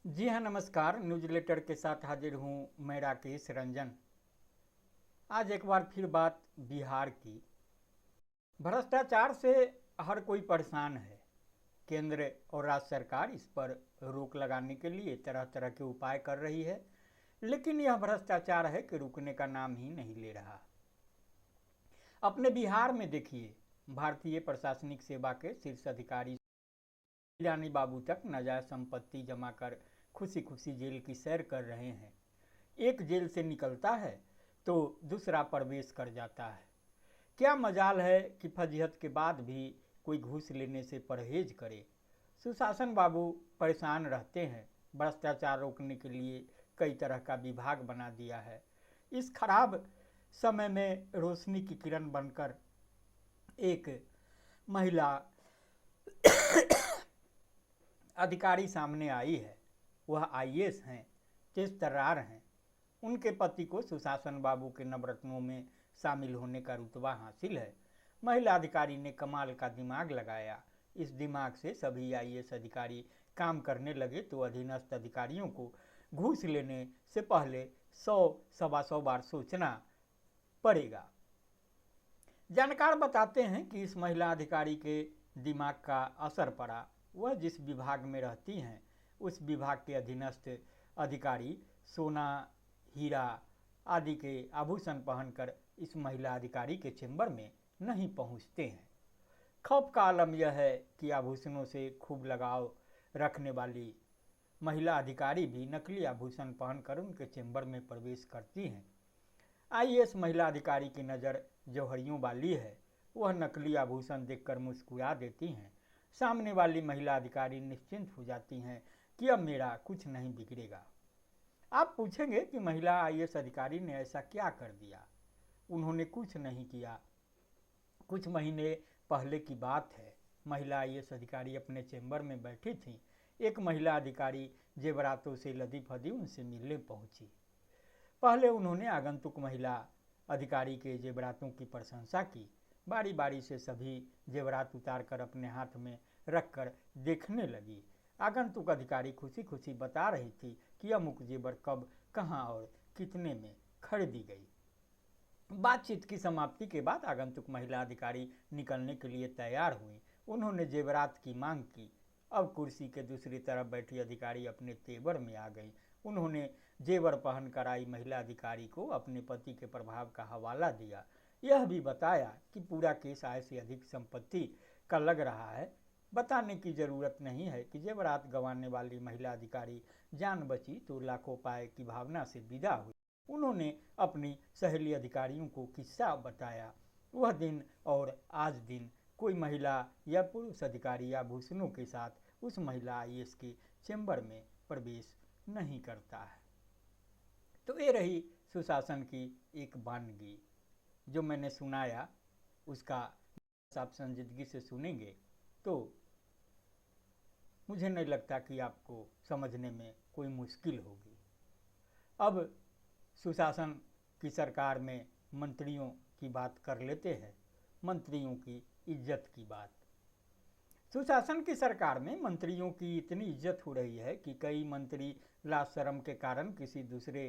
जी हाँ, नमस्कार। News letter के साथ हाजिर हूँ मैं राकेश रंजन। आज एक बार फिर बात बिहार की। भ्रष्टाचार से हर कोई परेशान है। केंद्र और राज्य सरकार इस पर रोक लगाने के लिए तरह तरह के उपाय कर रही है, लेकिन यह भ्रष्टाचार है कि रुकने का नाम ही नहीं ले रहा। अपने बिहार में देखिए, भारतीय प्रशासनिक सेवा के शीर्ष अधिकारी ईरानी बाबू तक नाजायज संपत्ति जमा कर खुशी खुशी जेल की सैर कर रहे हैं। एक जेल से निकलता है तो दूसरा प्रवेश कर जाता है। क्या मजाल है कि फजीहत के बाद भी कोई घूस लेने से परहेज करे। सुशासन बाबू परेशान रहते हैं। भ्रष्टाचार रोकने के लिए कई तरह का विभाग बना दिया है। इस खराब समय में रोशनी की किरण बनकर एक महिला अधिकारी सामने आई है। वह आईएएस हैं, तेज तर्रार हैं। उनके पति को सुशासन बाबू के नवरत्नों में शामिल होने का रुतबा हासिल है। महिला अधिकारी ने कमाल का दिमाग लगाया। इस दिमाग से सभी आईएएस अधिकारी काम करने लगे तो अधीनस्थ अधिकारियों को घूस लेने से पहले 100-125 बार सोचना पड़ेगा। जानकार बताते हैं कि इस महिला अधिकारी के दिमाग का असर पड़ा। वह जिस विभाग में रहती हैं उस विभाग के अधीनस्थ अधिकारी सोना, हीरा आदि के आभूषण पहनकर इस महिला अधिकारी के चेंबर में नहीं पहुंचते हैं। खौफ का आलम यह है कि आभूषणों से खूब लगाव रखने वाली महिला अधिकारी भी नकली आभूषण पहनकर उनके चेंबर में प्रवेश करती हैं। आईएएस महिला अधिकारी की नज़र जौहरियों वाली है। वह नकली आभूषण देखकर मुस्कुरा देती हैं। सामने वाली महिला अधिकारी निश्चिंत हो जाती हैं कि अब मेरा कुछ नहीं बिगड़ेगा। आप पूछेंगे कि महिला आईएएस अधिकारी ने ऐसा क्या कर दिया। उन्होंने कुछ नहीं किया। कुछ महीने पहले की बात है। महिला आईएएस अधिकारी अपने चेंबर में बैठी थी। एक महिला अधिकारी जेवरातों से लदी फदी उनसे मिलने पहुंची। पहले उन्होंने आगंतुक महिला अधिकारी के जेवरातों की प्रशंसा की। बारी बारी से सभी जेवरात उतार कर अपने हाथ में रखकर देखने लगी। आगंतुक अधिकारी खुशी खुशी बता रही थी कि अमुक जेवर कब, कहाँ और कितने में खरीदी गई। बातचीत की समाप्ति के बाद आगंतुक महिला अधिकारी निकलने के लिए तैयार हुई। उन्होंने जेवरात की मांग की। अब कुर्सी के दूसरी तरफ बैठी अधिकारी अपने तेवर में आ गई। उन्होंने जेवर पहनकर आई महिला अधिकारी को अपने पति के प्रभाव का हवाला दिया। यह भी बताया कि पूरा केस आय से अधिक संपत्ति का लग रहा है। बताने की जरूरत नहीं है कि जेवरात गंवाने वाली महिला अधिकारी जान बची तो लाखों पाए की भावना से विदा हुई। उन्होंने अपनी सहेली अधिकारियों को किस्सा बताया। वह दिन और आज दिन कोई महिला या पुरुष अधिकारी आभूषणों के साथ उस महिला आईएएस के चेंबर में प्रवेश नहीं करता है। तो ये रही सुशासन की एक वानगी जो मैंने सुनाया। उसका आप संजीदगी से सुनेंगे तो मुझे नहीं लगता कि आपको समझने में कोई मुश्किल होगी। अब सुशासन की सरकार में मंत्रियों की बात कर लेते हैं। मंत्रियों की इज्जत की बात। सुशासन की सरकार में मंत्रियों की इतनी इज्जत हो रही है कि कई मंत्री लाज शर्म के कारण किसी दूसरे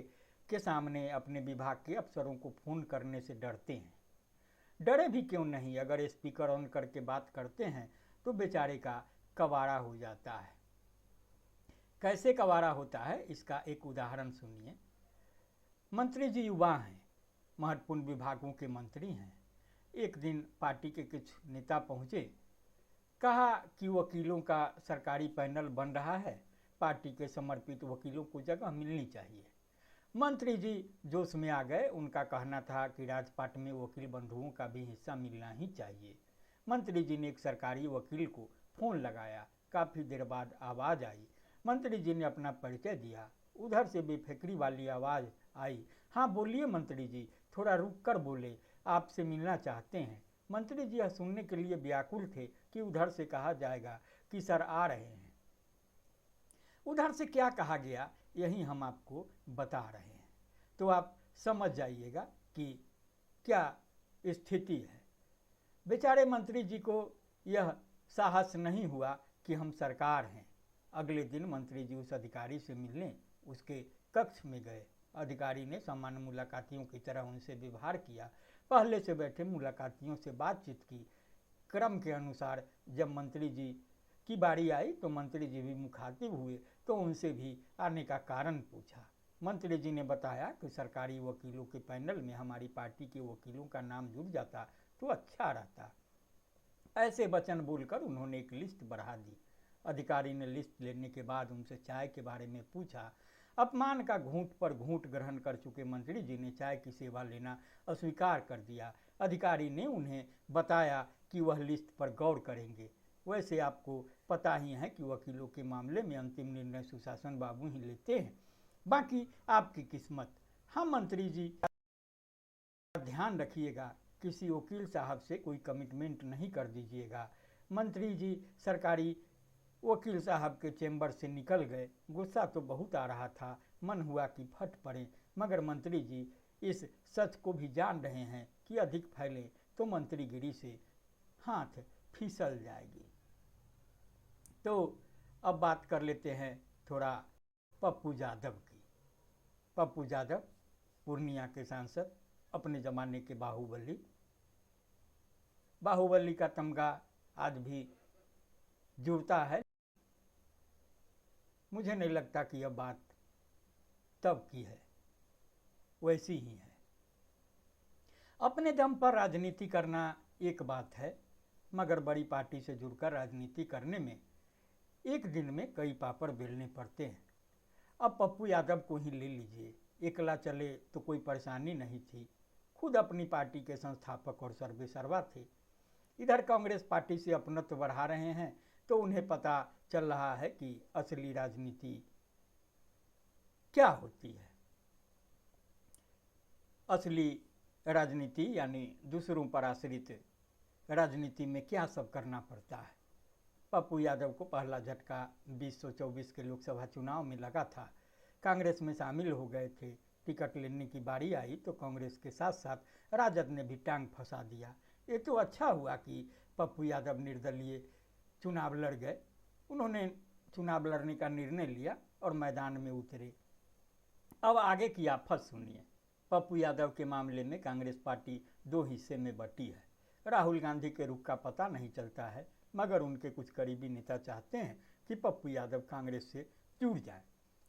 के सामने अपने विभाग के अफसरों को फोन करने से डरते हैं। डरे भी क्यों नहीं, अगर स्पीकर ऑन करके बात करते हैं तो बेचारे का कबाड़ा हो जाता है। कैसे कबाड़ा होता है इसका एक उदाहरण सुनिए। मंत्री जी युवा हैं, महत्वपूर्ण विभागों के मंत्री हैं। एक दिन पार्टी के कुछ नेता पहुंचे। कहा कि वकीलों का सरकारी पैनल बन रहा है, पार्टी के समर्पित वकीलों को जगह मिलनी चाहिए। मंत्री जी जोश में आ गए। उनका कहना था कि राजपाट में वकील बंधुओं का भी हिस्सा मिलना ही चाहिए। मंत्री जी ने एक सरकारी वकील को फोन लगाया। काफ़ी देर बाद आवाज़ आई। मंत्री जी ने अपना परिचय दिया। उधर से बेफिक्री वाली आवाज़ आई, हाँ बोलिए मंत्री जी, थोड़ा रुक कर बोले, आपसे मिलना चाहते हैं। मंत्री जी यह सुनने के लिए व्याकुल थे कि उधर से कहा जाएगा कि सर आ रहे हैं। उधर से क्या कहा गया यही हम आपको बता रहे हैं, तो आप समझ जाइएगा कि क्या स्थिति है। बेचारे मंत्री जी को यह साहस नहीं हुआ कि हम सरकार हैं, अगले दिन मंत्री जी उस अधिकारी से मिलने उसके कक्ष में गए। अधिकारी ने सामान्य मुलाकातियों की तरह उनसे व्यवहार किया। पहले से बैठे मुलाकातियों से बातचीत की। क्रम के अनुसार जब मंत्री जी की बारी आई तो मंत्री जी भी मुखातिब हुए तो उनसे भी आने का कारण पूछा। मंत्री जी ने बताया कि सरकारी वकीलों के पैनल में हमारी पार्टी के वकीलों का नाम जुड़ जाता तो अच्छा रहता। ऐसे वचन बोलकर उन्होंने एक लिस्ट बढ़ा दी। अधिकारी ने लिस्ट लेने के बाद उनसे चाय के बारे में पूछा। अपमान का घूंट पर घूंट ग्रहण कर चुके मंत्री जी ने चाय की सेवा लेना अस्वीकार कर दिया। अधिकारी ने उन्हें बताया कि वह लिस्ट पर गौर करेंगे। वैसे आपको पता ही है कि वकीलों के मामले में अंतिम निर्णय सुशासन बाबू ही लेते हैं, बाकी आपकी किस्मत। हाँ मंत्री जी, ध्यान रखिएगा, किसी वकील साहब से कोई कमिटमेंट नहीं कर दीजिएगा। मंत्री जी सरकारी वकील साहब के चेंबर से निकल गए। गुस्सा तो बहुत आ रहा था, मन हुआ कि फट पड़े, मगर मंत्री जी इस सच को भी जान रहे हैं कि अधिक फैले तो मंत्रीगिरी से हाथ फिसल जाएगी। तो अब बात कर लेते हैं थोड़ा पप्पू यादव की। पप्पू यादव पूर्णिया के सांसद, अपने ज़माने के बाहुबली। बाहुबली का तमगा आज भी जुड़ता है। मुझे नहीं लगता कि यह बात तब की है, वैसी ही है। अपने दम पर राजनीति करना एक बात है, मगर बड़ी पार्टी से जुड़कर राजनीति करने में एक दिन में कई पापड़ बेलने पड़ते हैं। अब पप्पू यादव को ही ले लीजिए, एकला चले तो कोई परेशानी नहीं थी। खुद अपनी पार्टी के संस्थापक और सर्वेसर्वा थे। इधर कांग्रेस पार्टी से अपनत्व बढ़ा रहे हैं तो उन्हें पता चल रहा है कि असली राजनीति क्या होती है। असली राजनीति यानी दूसरों पर आश्रित राजनीति में क्या सब करना पड़ता है। पप्पू यादव को पहला झटका 2024 के लोकसभा चुनाव में लगा था। कांग्रेस में शामिल हो गए थे। टिकट लेने की बारी आई तो कांग्रेस के साथ साथ राजद ने भी टांग फंसा दिया। ये तो अच्छा हुआ कि पप्पू यादव निर्दलीय चुनाव लड़ गए। उन्होंने चुनाव लड़ने का निर्णय लिया और मैदान में उतरे। अब आगे की आफत सुनिए। पप्पू यादव के मामले में कांग्रेस पार्टी दो हिस्से में बटी है। राहुल गांधी के रुख का पता नहीं चलता है, मगर उनके कुछ करीबी नेता चाहते हैं कि पप्पू यादव कांग्रेस से जुड़ जाए।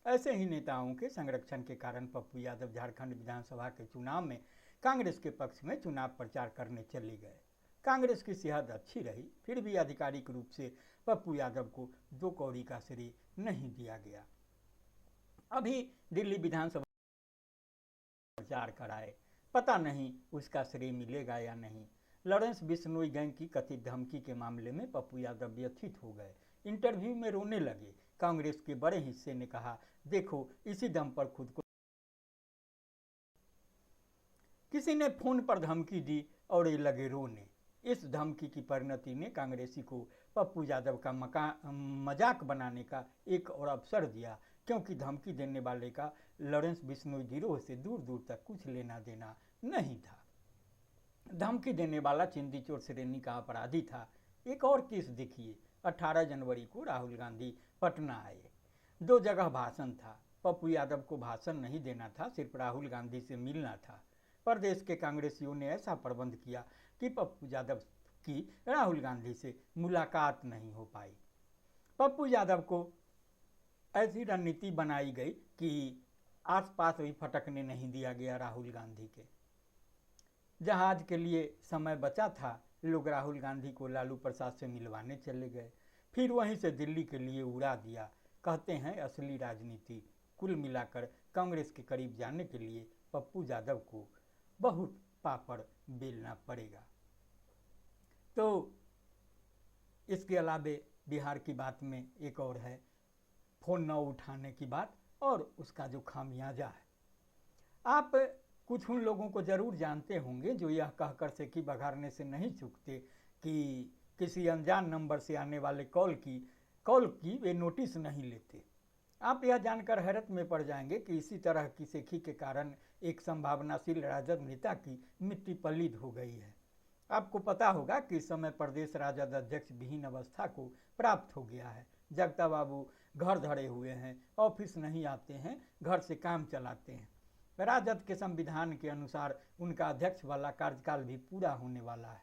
ऐसे ही नेताओं के संरक्षण के कारण पप्पू यादव झारखंड विधानसभा के चुनाव में कांग्रेस के पक्ष में चुनाव प्रचार करने चले गए। कांग्रेस की सेहत अच्छी रही, फिर भी आधिकारिक रूप से पप्पू यादव को 2 कौड़ी का श्रेय नहीं दिया गया। अभी दिल्ली विधानसभा प्रचार कराए, पता नहीं उसका श्रेय मिलेगा या नहीं। लॉरेंस बिश्नोई गैंग की कथित धमकी के मामले में पप्पू यादव व्यथित हो गए। इंटरव्यू में रोने लगे। कांग्रेस के बड़े हिस्से ने कहा, देखो इसी दम पर खुद को। किसी ने फोन पर धमकी दी और ये लगे रोने। इस धमकी की परिणति ने कांग्रेसी को पप्पू यादव का मजाक बनाने का एक और अवसर दिया, क्योंकि धमकी देने वाले का लॉरेंस बिश्नोई गिरोह से दूर दूर तक कुछ लेना देना नहीं था। धमकी देने वाला चिंदी चोर श्रेणी का अपराधी था। एक और केस देखिए। 18 जनवरी को राहुल गांधी पटना आए। 2 जगह भाषण था। पप्पू यादव को भाषण नहीं देना था, सिर्फ राहुल गांधी से मिलना था। प्रदेश के कांग्रेसियों ने ऐसा प्रबंध किया कि पप्पू यादव की राहुल गांधी से मुलाकात नहीं हो पाई। पप्पू यादव को ऐसी रणनीति बनाई गई कि आसपास भी फटकने नहीं दिया गया राहुल गांधी के। जहाज के लिए समय बचा था, लोग राहुल गांधी को लालू प्रसाद से मिलवाने चले गए, फिर वहीं से दिल्ली के लिए उड़ा दिया। कहते हैं असली राजनीति। कुल मिलाकर कांग्रेस के करीब जाने के लिए पप्पू यादव को बहुत पापड़ बेलना पड़ेगा। तो इसके अलावे बिहार की बात में एक और है, फ़ोन न उठाने की बात और उसका जो खामियाजा है। आप कुछ उन लोगों को ज़रूर जानते होंगे जो यह कहकर से कि बघारने से नहीं चूकते कि किसी अनजान नंबर से आने वाले कॉल की वे नोटिस नहीं लेते। आप यह जानकर हैरत में पड़ जाएंगे कि इसी तरह की सेखी के कारण एक संभावनाशील राजद नेता की मिट्टी पलीद हो गई है। आपको पता होगा कि इस समय प्रदेश राजद अध्यक्ष विहीन अवस्था को प्राप्त हो गया है। जगता बाबू घर धरे हुए हैं, ऑफिस नहीं आते हैं, घर से काम चलाते हैं। राजद के संविधान के अनुसार उनका अध्यक्ष वाला कार्यकाल भी पूरा होने वाला है।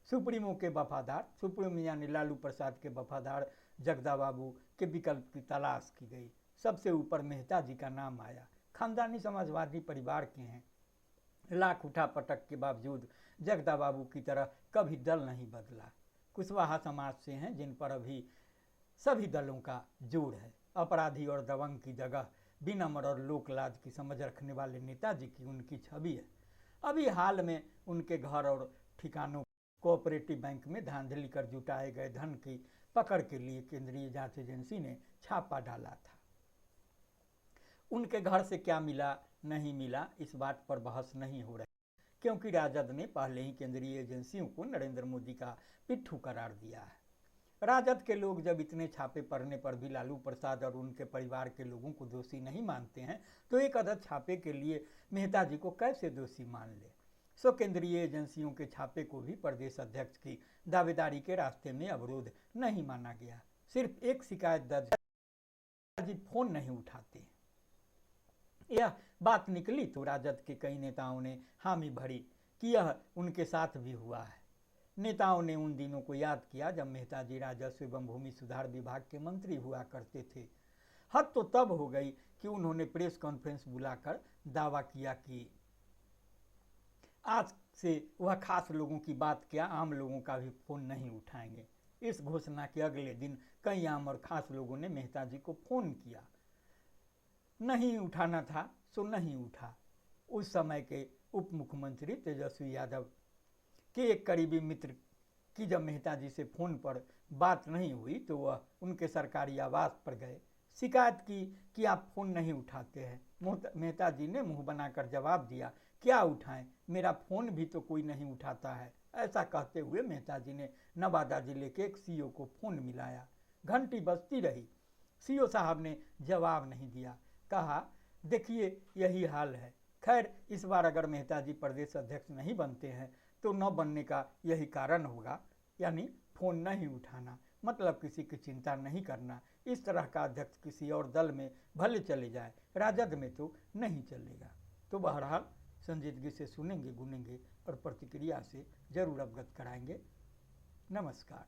सुप्रीमो के वफादार, सुप्रीमो यानी लालू प्रसाद के वफादार जगदा बाबू के विकल्प की तलाश की गई। सबसे ऊपर मेहता जी का नाम आया। खानदानी समाजवादी परिवार के हैं। लाख उठापटक के बावजूद जगदा बाबू की तरह कभी दल नहीं बदला। कुशवाहा समाज से हैं, जिन पर अभी सभी दलों का जोर है। अपराधी और दबंग की जगह विनम्र और लोकलाज की समझ रखने वाले नेताजी की उनकी छवि है। अभी हाल में उनके घर और ठिकानों कोऑपरेटिव बैंक में धांधली कर जुटाए गए धन की पकड़ के लिए केंद्रीय जांच एजेंसी ने छापा डाला था। उनके घर से क्या मिला नहीं मिला इस बात पर बहस नहीं हो रही, क्योंकि राजद ने पहले ही केंद्रीय एजेंसियों को नरेंद्र मोदी का पिट्ठू करार दिया है। राजद के लोग जब इतने छापे पड़ने पर भी लालू प्रसाद और उनके परिवार के लोगों को दोषी नहीं मानते हैं, तो एक अदद छापे के लिए मेहता जी को कैसे दोषी मान ले। सो केंद्रीय एजेंसियों के छापे को भी प्रदेश अध्यक्ष की दावेदारी के रास्ते में अवरोध नहीं माना गया। सिर्फ एक शिकायत दर्ज, फोन नहीं उठाते। यह बात निकली तो राजद के कई नेताओं ने हामी भरी कि यह उनके साथ भी हुआ है। नेताओं ने उन दिनों को याद किया जब मेहता जी राजस्व एवं भूमि सुधार विभाग के मंत्री हुआ करते थे। हद तो तब हो गई कि उन्होंने प्रेस कॉन्फ्रेंस बुलाकर दावा किया कि आज से वह खास लोगों की बात क्या आम लोगों का भी फोन नहीं उठाएंगे। इस घोषणा के अगले दिन कई आम और खास लोगों ने मेहता जी को फोन किया। नहीं उठाना था सो नहीं उठा। उस समय के उप मुख्यमंत्री तेजस्वी यादव के एक करीबी मित्र की जब मेहता जी से फ़ोन पर बात नहीं हुई तो वह उनके सरकारी आवास पर गए। शिकायत की कि आप फ़ोन नहीं उठाते हैं। मेहता जी ने मुंह बनाकर जवाब दिया, क्या उठाएं, मेरा फ़ोन भी तो कोई नहीं उठाता है। ऐसा कहते हुए मेहता जी ने नवादा जिले के एक सीओ को फ़ोन मिलाया। घंटी बजती रही, सीओ साहब ने जवाब नहीं दिया। कहा, देखिए यही हाल है। खैर, इस बार अगर मेहता जी प्रदेश अध्यक्ष नहीं बनते हैं तो न बनने का यही कारण होगा, यानी फ़ोन नहीं उठाना, मतलब किसी की चिंता नहीं करना। इस तरह का अध्यक्ष किसी और दल में भले चले जाए, राजद में तो नहीं चलेगा। तो बहरहाल संजीदगी से सुनेंगे, गुनेंगे और प्रतिक्रिया से जरूर अवगत कराएंगे। नमस्कार।